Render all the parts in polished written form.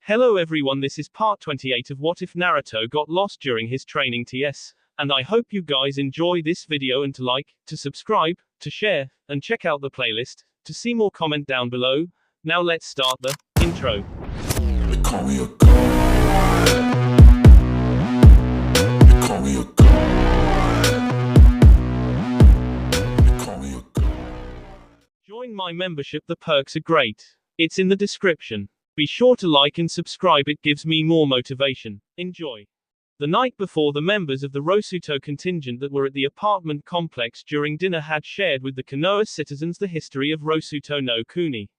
Hello everyone, this is part 28 of What If Naruto Got Lost During His Training TS, and I hope you guys enjoy this video and to like, to subscribe, to share, and check out the playlist, to see more comment down below. Now let's start the intro. They call me a god. They call me a god. They call me a god. Join my membership, the perks are great. It's in the description. Be sure to like and subscribe, it gives me more motivation. Enjoy. The night before, the members of the Rosuto contingent that were at the apartment complex during dinner had shared with the Konoha citizens the history of Rosuto no Kuni.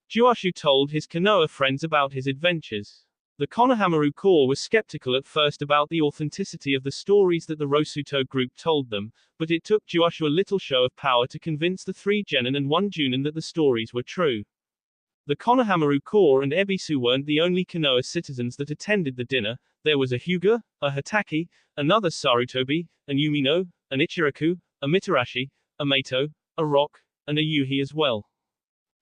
Juashu told his Konoha friends about his adventures. The Konohamaru Corps was skeptical at first about the authenticity of the stories that the Rosuto group told them, but it took Juashu a little show of power to convince the 3 genin and 1 junin that the stories were true. The Konohamaru Corps and Ebisu weren't the only Konoha citizens that attended the dinner. There was a Hyuga, a Hatake, another Sarutobi, an Yumino, an Ichiraku, a Mitarashi, a Mato, a Rock, and a Yuhi as well.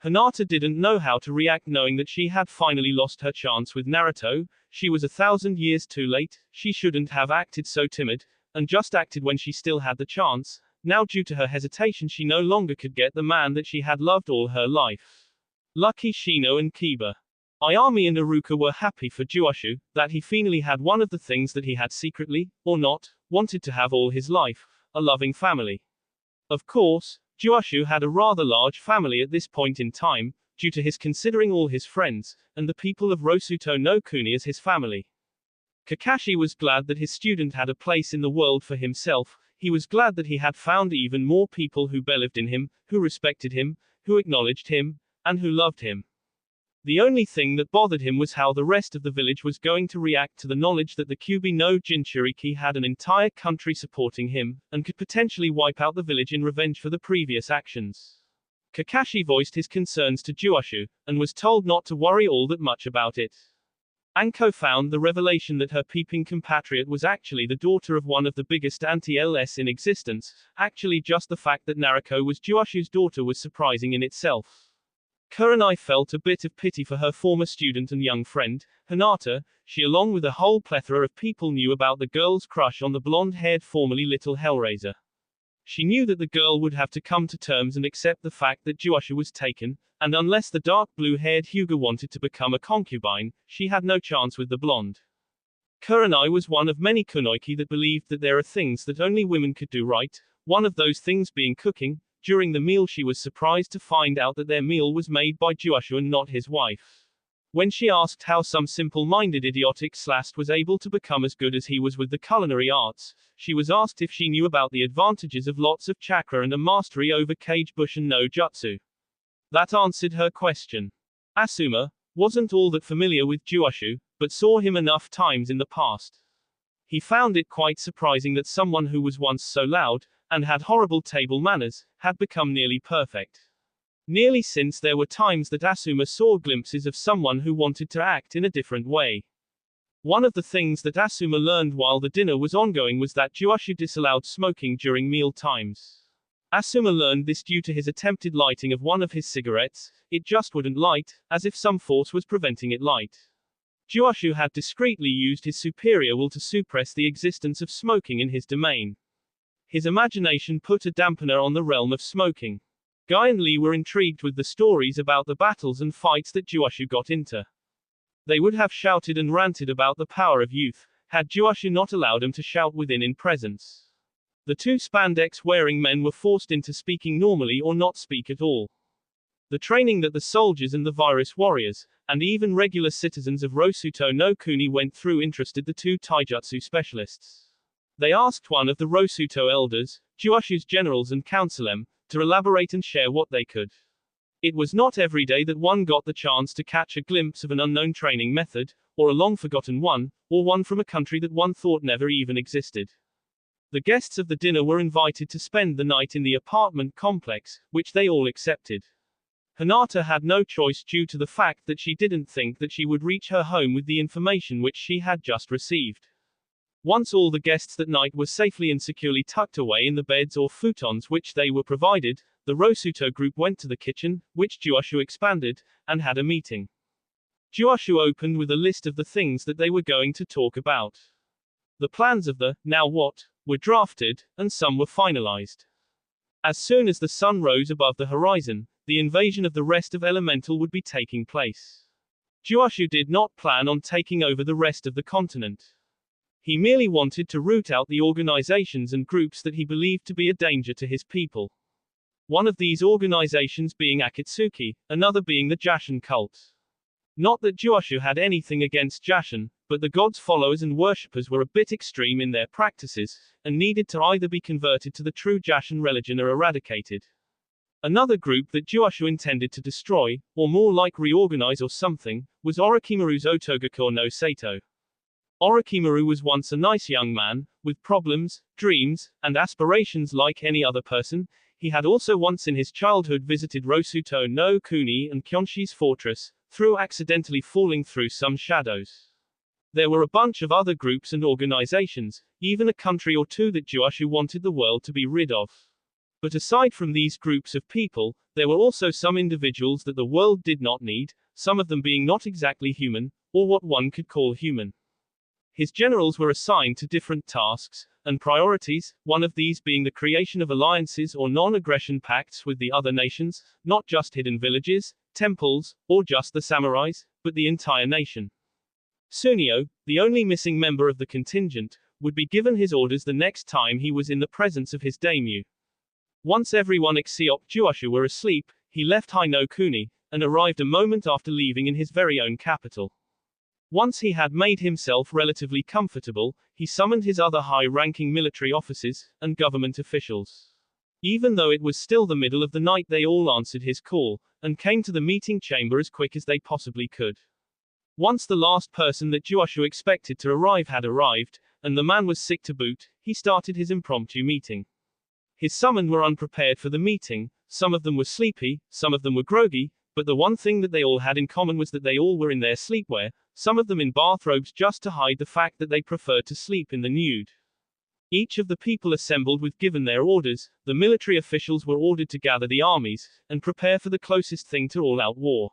Hinata didn't know how to react, knowing that she had finally lost her chance with Naruto. She was 1,000 years too late. She shouldn't have acted so timid, and just acted when she still had the chance. Now, due to her hesitation, she no longer could get the man that she had loved all her life. Lucky Shino and Kiba. Ayami and Iruka were happy for Juashu, that he finally had one of the things that he had secretly, or not, wanted to have all his life, a loving family. Of course, Juashu had a rather large family at this point in time, due to his considering all his friends, and the people of Rosuto no Kuni as his family. Kakashi was glad that his student had a place in the world for himself. He was glad that he had found even more people who believed in him, who respected him, who acknowledged him, and who loved him. The only thing that bothered him was how the rest of the village was going to react to the knowledge that the Kyuubi no Jinchuriki had an entire country supporting him, and could potentially wipe out the village in revenge for the previous actions. Kakashi voiced his concerns to Juashu, and was told not to worry all that much about it. Anko found the revelation that her peeping compatriot was actually the daughter of one of the biggest anti-LS in existence. Actually, just the fact that Naruko was Juashu's daughter was surprising in itself. Kurenai felt a bit of pity for her former student and young friend, Hinata. She, along with a whole plethora of people, knew about the girl's crush on the blonde-haired formerly little Hellraiser. She knew that the girl would have to come to terms and accept the fact that Juashu was taken, and unless the dark blue-haired Hyuga wanted to become a concubine, she had no chance with the blonde. Kurenai was one of many kunoiki that believed that there are things that only women could do right, one of those things being cooking. During the meal, she was surprised to find out that their meal was made by Juashu and not his wife. When she asked how some simple-minded idiotic slast was able to become as good as he was with the culinary arts, she was asked if she knew about the advantages of lots of chakra and a mastery over Kage Bushin no Jutsu. That answered her question. Asuma wasn't all that familiar with Juashu, but saw him enough times in the past. He found it quite surprising that someone who was once so loud, and had horrible table manners, had become nearly perfect. Nearly, since there were times that Asuma saw glimpses of someone who wanted to act in a different way. One of the things that Asuma learned while the dinner was ongoing was that Juashu disallowed smoking during meal times. Asuma learned this due to his attempted lighting of one of his cigarettes. It just wouldn't light, as if some force was preventing it light. Juashu had discreetly used his superior will to suppress the existence of smoking in his domain. His imagination put a dampener on the realm of smoking. Guy and Lee were intrigued with the stories about the battles and fights that Juashu got into. They would have shouted and ranted about the power of youth, had Juashu not allowed them to shout within in presence. The 2 spandex-wearing men were forced into speaking normally or not speak at all. The training that the soldiers and the virus warriors, and even regular citizens of Rosuto no Kuni went through interested the 2 taijutsu specialists. They asked one of the Rosuto elders, Juashu's generals and councilem, to elaborate and share what they could. It was not every day that one got the chance to catch a glimpse of an unknown training method, or a long-forgotten one, or one from a country that one thought never even existed. The guests of the dinner were invited to spend the night in the apartment complex, which they all accepted. Hinata had no choice due to the fact that she didn't think that she would reach her home with the information which she had just received. Once all the guests that night were safely and securely tucked away in the beds or futons which they were provided, the Rosuto group went to the kitchen, which Juashu expanded, and had a meeting. Juashu opened with a list of the things that they were going to talk about. The plans of the, now what, were drafted, and some were finalized. As soon as the sun rose above the horizon, the invasion of the rest of Elemental would be taking place. Juashu did not plan on taking over the rest of the continent. He merely wanted to root out the organizations and groups that he believed to be a danger to his people. One of these organizations being Akatsuki, another being the Jashin cult. Not that Juashu had anything against Jashin, but the god's followers and worshippers were a bit extreme in their practices, and needed to either be converted to the true Jashin religion or eradicated. Another group that Juashu intended to destroy, or more like reorganize or something, was Orochimaru's Otogakure no Sato. Orochimaru was once a nice young man, with problems, dreams, and aspirations like any other person. He had also once in his childhood visited Rosuto no Kuni and Kyonshi's fortress, through accidentally falling through some shadows. There were a bunch of other groups and organizations, even a country or two that Juashu wanted the world to be rid of. But aside from these groups of people, there were also some individuals that the world did not need, some of them being not exactly human, or what one could call human. His generals were assigned to different tasks and priorities, one of these being the creation of alliances or non-aggression pacts with the other nations, not just hidden villages, temples, or just the samurais, but the entire nation. Sunio, the only missing member of the contingent, would be given his orders the next time he was in the presence of his daimyo. Once everyone except Juashu were asleep, he left Hai no Kuni, and arrived a moment after leaving in his very own capital. Once he had made himself relatively comfortable, he summoned his other high-ranking military officers and government officials. Even though it was still the middle of the night, they all answered his call, and came to the meeting chamber as quick as they possibly could. Once the last person that Juashu expected to arrive had arrived, and the man was sick to boot, he started his impromptu meeting. His summoned were unprepared for the meeting, some of them were sleepy, some of them were groggy, but the one thing that they all had in common was that they all were in their sleepwear, some of them in bathrobes just to hide the fact that they preferred to sleep in the nude. Each of the people assembled was given their orders. The military officials were ordered to gather the armies, and prepare for the closest thing to all-out war.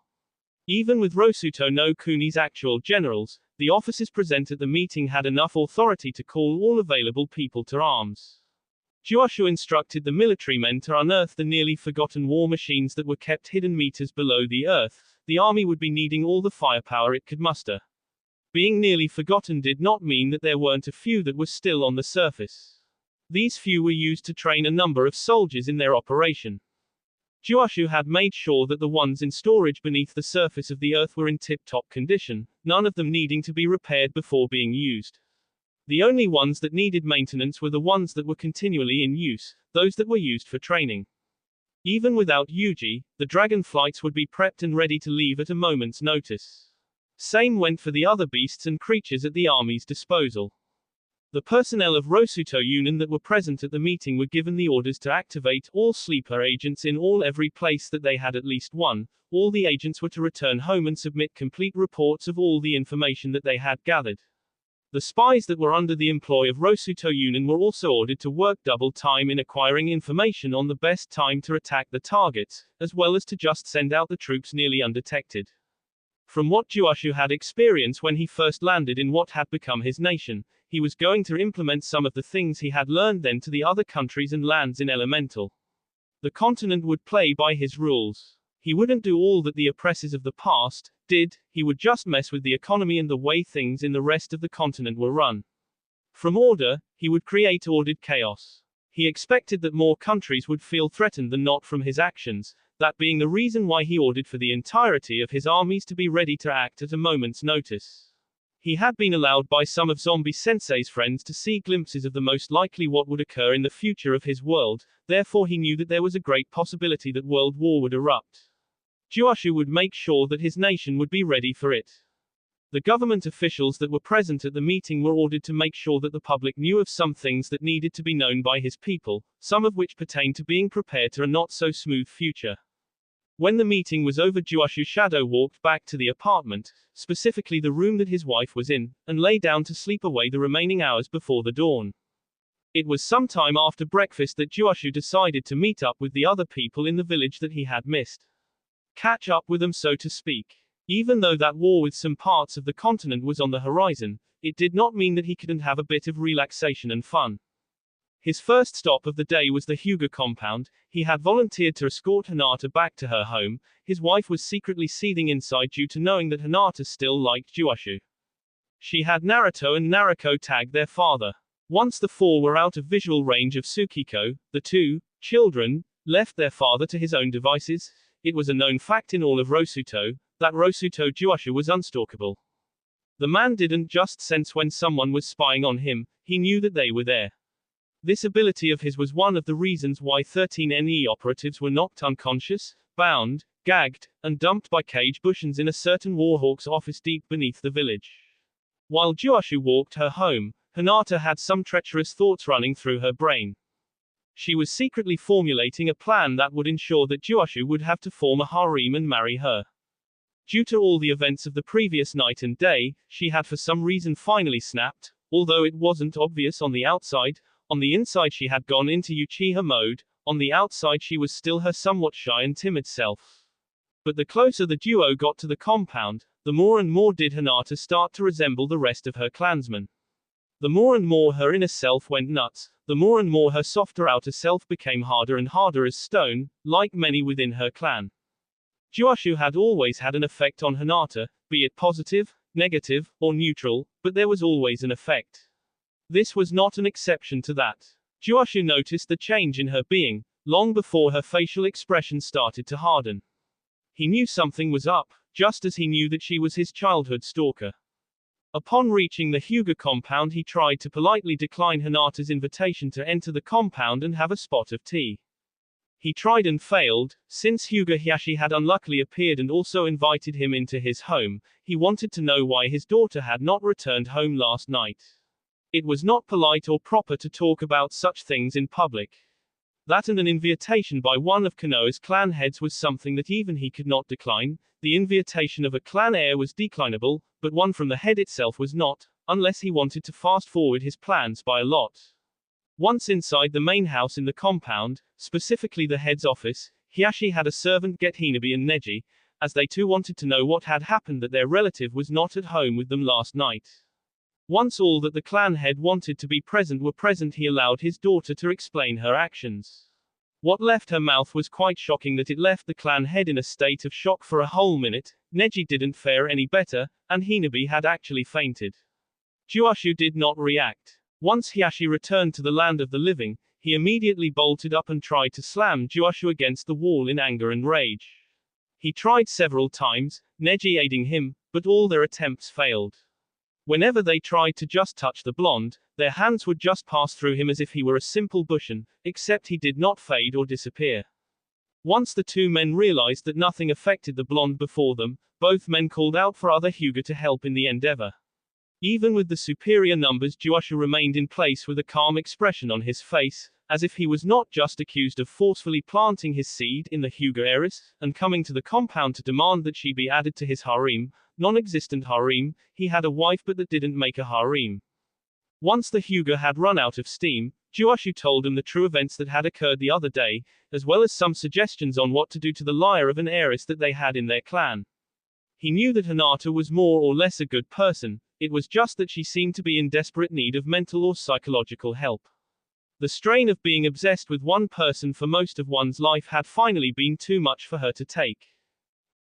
Even with Rosuto no Kuni's actual generals, the officers present at the meeting had enough authority to call all available people to arms. Juashu instructed the military men to unearth the nearly forgotten war machines that were kept hidden meters below the earth. The army would be needing all the firepower it could muster. Being nearly forgotten did not mean that there weren't a few that were still on the surface. These few were used to train a number of soldiers in their operation. Juashu had made sure that the ones in storage beneath the surface of the earth were in tip-top condition, none of them needing to be repaired before being used. The only ones that needed maintenance were the ones that were continually in use, those that were used for training. Even without Yuji, the dragon flights would be prepped and ready to leave at a moment's notice. Same went for the other beasts and creatures at the army's disposal. The personnel of Rosuto Union that were present at the meeting were given the orders to activate all sleeper agents in every place that they had at least one. All the agents were to return home and submit complete reports of all the information that they had gathered. The spies that were under the employ of Rosuto Union were also ordered to work double time in acquiring information on the best time to attack the targets, as well as to just send out the troops nearly undetected. From what Juashu had experienced when he first landed in what had become his nation, he was going to implement some of the things he had learned then to the other countries and lands in Elemental. The continent would play by his rules. He wouldn't do all that the oppressors of the past did, he would just mess with the economy and the way things in the rest of the continent were run. From order, he would create ordered chaos. He expected that more countries would feel threatened than not from his actions, that being the reason why he ordered for the entirety of his armies to be ready to act at a moment's notice. He had been allowed by some of Zombie Sensei's friends to see glimpses of the most likely what would occur in the future of his world, therefore he knew that there was a great possibility that world war would erupt. Juashu would make sure that his nation would be ready for it. The government officials that were present at the meeting were ordered to make sure that the public knew of some things that needed to be known by his people, some of which pertained to being prepared for a not-so-smooth future. When the meeting was over, Juashu Shadow walked back to the apartment, specifically the room that his wife was in, and lay down to sleep away the remaining hours before the dawn. It was sometime after breakfast that Juashu decided to meet up with the other people in the village that he had missed. Catch up with them, so to speak. Even though that war with some parts of the continent was on the horizon, it did not mean that he couldn't have a bit of relaxation and fun. His first stop of the day was the Hyuga compound. He had volunteered to escort Hinata back to her home. His wife was secretly seething inside due to knowing that Hinata still liked Juashu. She had Naruto and Naruko tag their father. Once the four were out of visual range of Tsukiko, the two children left their father to his own devices. It was a known fact in all of Rosuto that Rosuto Juashu was unstalkable. The man didn't just sense when someone was spying on him, he knew that they were there. This ability of his was one of the reasons why 13 NE operatives were knocked unconscious, bound, gagged, and dumped by cage bushens in a certain Warhawk's office deep beneath the village. While Juashu walked her home, Hinata had some treacherous thoughts running through her brain. She was secretly formulating a plan that would ensure that Juashu would have to form a harem and marry her. Due to all the events of the previous night and day, she had for some reason finally snapped, although it wasn't obvious on the outside. On the inside she had gone into Uchiha mode, on the outside she was still her somewhat shy and timid self. But the closer the duo got to the compound, the more and more did Hinata start to resemble the rest of her clansmen. The more and more her inner self went nuts, the more and more her softer outer self became harder and harder as stone, like many within her clan. Juashu had always had an effect on Hinata, be it positive, negative, or neutral, but there was always an effect. This was not an exception to that. Juashu noticed the change in her being, long before her facial expression started to harden. He knew something was up, just as he knew that she was his childhood stalker. Upon reaching the Hyuga compound he tried to politely decline Hinata's invitation to enter the compound and have a spot of tea. He tried and failed. Since Hyuga Hiashi had unluckily appeared and also invited him into his home, he wanted to know why his daughter had not returned home last night. It was not polite or proper to talk about such things in public. That and an invitation by one of Konoha's clan heads was something that even he could not decline. The invitation of a clan heir was declinable, but one from the head itself was not, unless he wanted to fast forward his plans by a lot. Once inside the main house in the compound, specifically the head's office, Hiashi had a servant get Hinabi and Neji, as they too wanted to know what had happened that their relative was not at home with them last night. Once all that the clan head wanted to be present were present, he allowed his daughter to explain her actions. What left her mouth was quite shocking, that it left the clan head in a state of shock for a whole minute. Neji didn't fare any better, and Hinabi had actually fainted. Juashu did not react. Once Hiashi returned to the land of the living, he immediately bolted up and tried to slam Juashu against the wall in anger and rage. He tried several times, Neji aiding him, but all their attempts failed. Whenever they tried to just touch the blonde, their hands would just pass through him as if he were a simple bushin, except he did not fade or disappear. Once the two men realized that nothing affected the blonde before them, both men called out for other Hyuga to help in the endeavor. Even with the superior numbers, Juashu remained in place with a calm expression on his face, as if he was not just accused of forcefully planting his seed in the Hyuga heiress, and coming to the compound to demand that she be added to his harem, non-existent harem. He had a wife but that didn't make a harem. Once the Hyuga had run out of steam, Juashu told him the true events that had occurred the other day, as well as some suggestions on what to do to the liar of an heiress that they had in their clan. He knew that Hinata was more or less a good person, it was just that she seemed to be in desperate need of mental or psychological help. The strain of being obsessed with one person for most of one's life had finally been too much for her to take.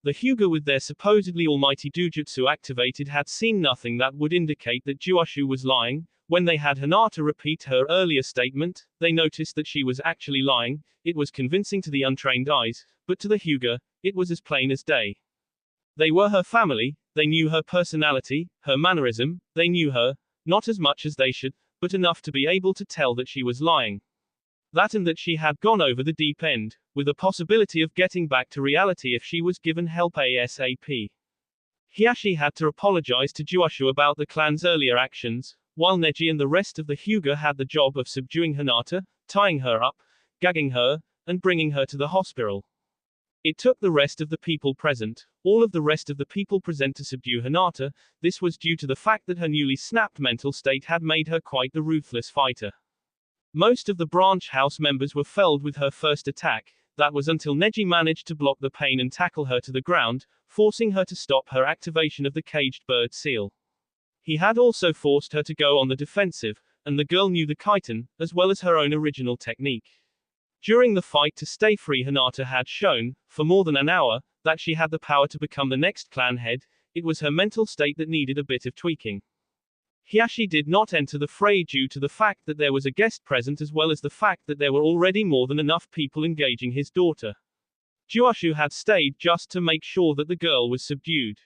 The Hyuga, with their supposedly almighty dujutsu activated, had seen nothing that would indicate that Juashu was lying. When they had Hinata repeat her earlier statement, they noticed that she was actually lying. It was convincing to the untrained eyes, but to the Hyuga, it was as plain as day. They were her family, they knew her personality, her mannerism, they knew her, not as much as they should, but enough to be able to tell that she was lying. That and that she had gone over the deep end, with a possibility of getting back to reality if she was given help ASAP. Hiashi had to apologize to Juashu about the clan's earlier actions, while Neji and the rest of the Hyuga had the job of subduing Hinata, tying her up, gagging her, and bringing her to the hospital. It took the rest of the people present, all of the rest of the people present, to subdue Hinata. This was due to the fact that her newly snapped mental state had made her quite the ruthless fighter. Most of the branch house members were felled with her first attack. That was until Neji managed to block the pain and tackle her to the ground, forcing her to stop her activation of the caged bird seal. He had also forced her to go on the defensive, and the girl knew the kaiten, as well as her own original technique. During the fight to stay free, Hinata had shown, for more than an hour, that she had the power to become the next clan head. It was her mental state that needed a bit of tweaking. Hiashi did not enter the fray due to the fact that there was a guest present, as well as the fact that there were already more than enough people engaging his daughter. Juashu had stayed just to make sure that the girl was subdued.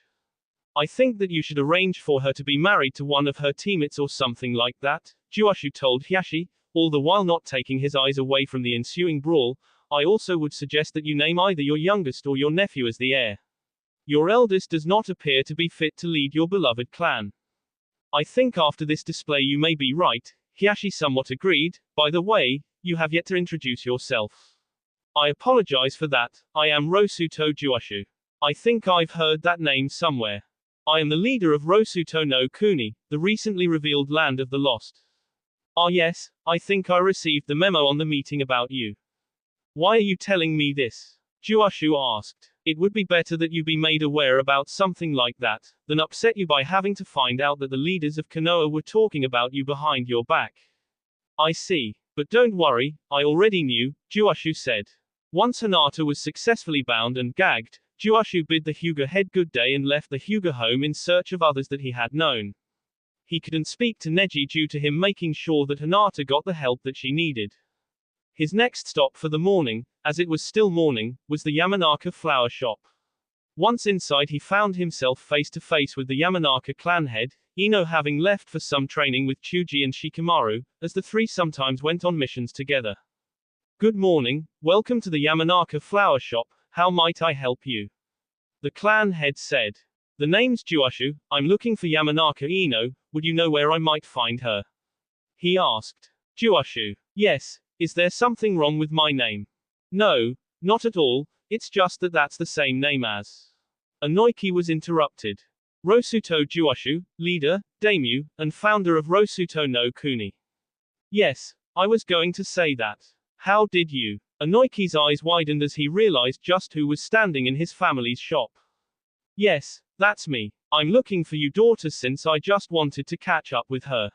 I think that you should arrange for her to be married to one of her teammates or something like that, Juashu told Hiashi, all the while not taking his eyes away from the ensuing brawl. I also would suggest that you name either your youngest or your nephew as the heir. Your eldest does not appear to be fit to lead your beloved clan. I think after this display you may be right, Hiashi somewhat agreed. By the way, you have yet to introduce yourself. I apologize for that, I am Rosuto Juashu. I think I've heard that name somewhere. I am the leader of Rosuto no Kuni, the recently revealed land of the lost. Ah yes, I think I received the memo on the meeting about you. Why are you telling me this? Juashu asked. It would be better that you be made aware about something like that, than upset you by having to find out that the leaders of Konoha were talking about you behind your back. I see. But don't worry, I already knew, Juashu said. Once Hinata was successfully bound and gagged, Juashu bid the Hyuga head good day and left the Hyuga home in search of others that he had known. He couldn't speak to Neji due to him making sure that Hinata got the help that she needed. His next stop for the morning, as it was still morning, was the Yamanaka flower shop. Once inside he found himself face to face with the Yamanaka clan head, Ino having left for some training with Chuji and Shikamaru, as the three sometimes went on missions together. Good morning, welcome to the Yamanaka flower shop, how might I help you? The clan head said. The name's Juashu, I'm looking for Yamanaka Ino, would you know where I might find her? He asked. Juashu. Yes, is there something wrong with my name? No, not at all, it's just that that's the same name as. Onoiki was interrupted. Rosuto Juashu, leader, daimyo, and founder of Rosuto no Kuni. Yes, I was going to say that. How did you? Onoiki's eyes widened as he realized just who was standing in his family's shop. Yes, that's me. I'm looking for your daughter since I just wanted to catch up with her.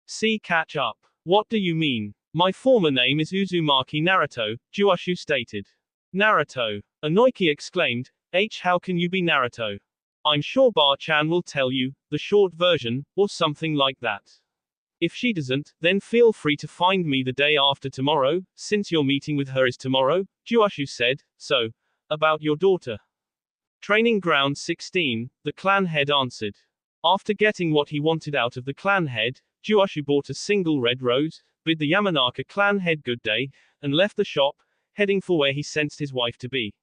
See, catch up. What do you mean? My former name is Uzumaki Naruto, Juashu stated. Naruto. Onoiki exclaimed. How can you be Naruto? I'm sure Bar-chan will tell you, the short version, or something like that. If she doesn't, then feel free to find me the day after tomorrow, since your meeting with her is tomorrow, Juashu said. So, about your daughter. Training Ground 16, the clan head answered. After getting what he wanted out of the clan head, Juashu bought a single red rose, bid the Yamanaka clan head good day, and left the shop, heading for where he sensed his wife to be.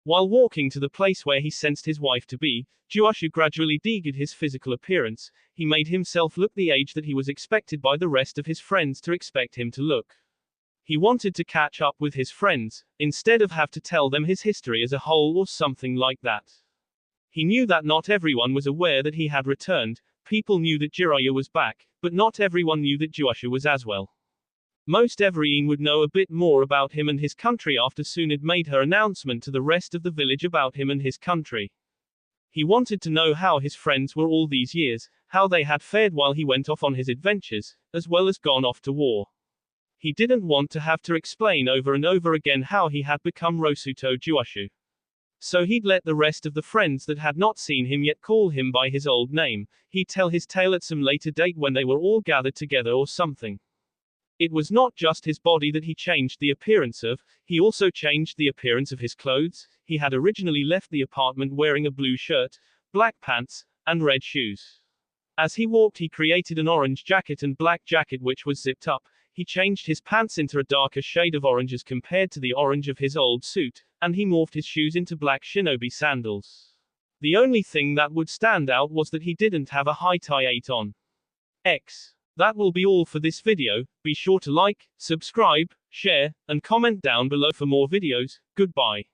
While walking to the place where he sensed his wife to be, Juashu gradually degraded his physical appearance. He made himself look the age that he was expected by the rest of his friends to expect him to look. He wanted to catch up with his friends, instead of have to tell them his history as a whole or something like that. He knew that not everyone was aware that he had returned. People knew that Jiraiya was back, but not everyone knew that Juashu was as well. Most everyone would know a bit more about him and his country after Tsunade made her announcement to the rest of the village about him and his country. He wanted to know how his friends were all these years, how they had fared while he went off on his adventures, as well as gone off to war. He didn't want to have to explain over and over again how he had become Rosuto Juashu. So he'd let the rest of the friends that had not seen him yet call him by his old name. He'd tell his tale at some later date when they were all gathered together or something. It was not just his body that he changed the appearance of, he also changed the appearance of his clothes. He had originally left the apartment wearing a blue shirt, black pants, and red shoes. As he walked, he created an orange jacket and black jacket which was zipped up. He changed his pants into a darker shade of orange as compared to the orange of his old suit, and he morphed his shoes into black shinobi sandals. The only thing that would stand out was that he didn't have a high tie 8 on. That will be all for this video. Be sure to like, subscribe, share, and comment down below for more videos. Goodbye.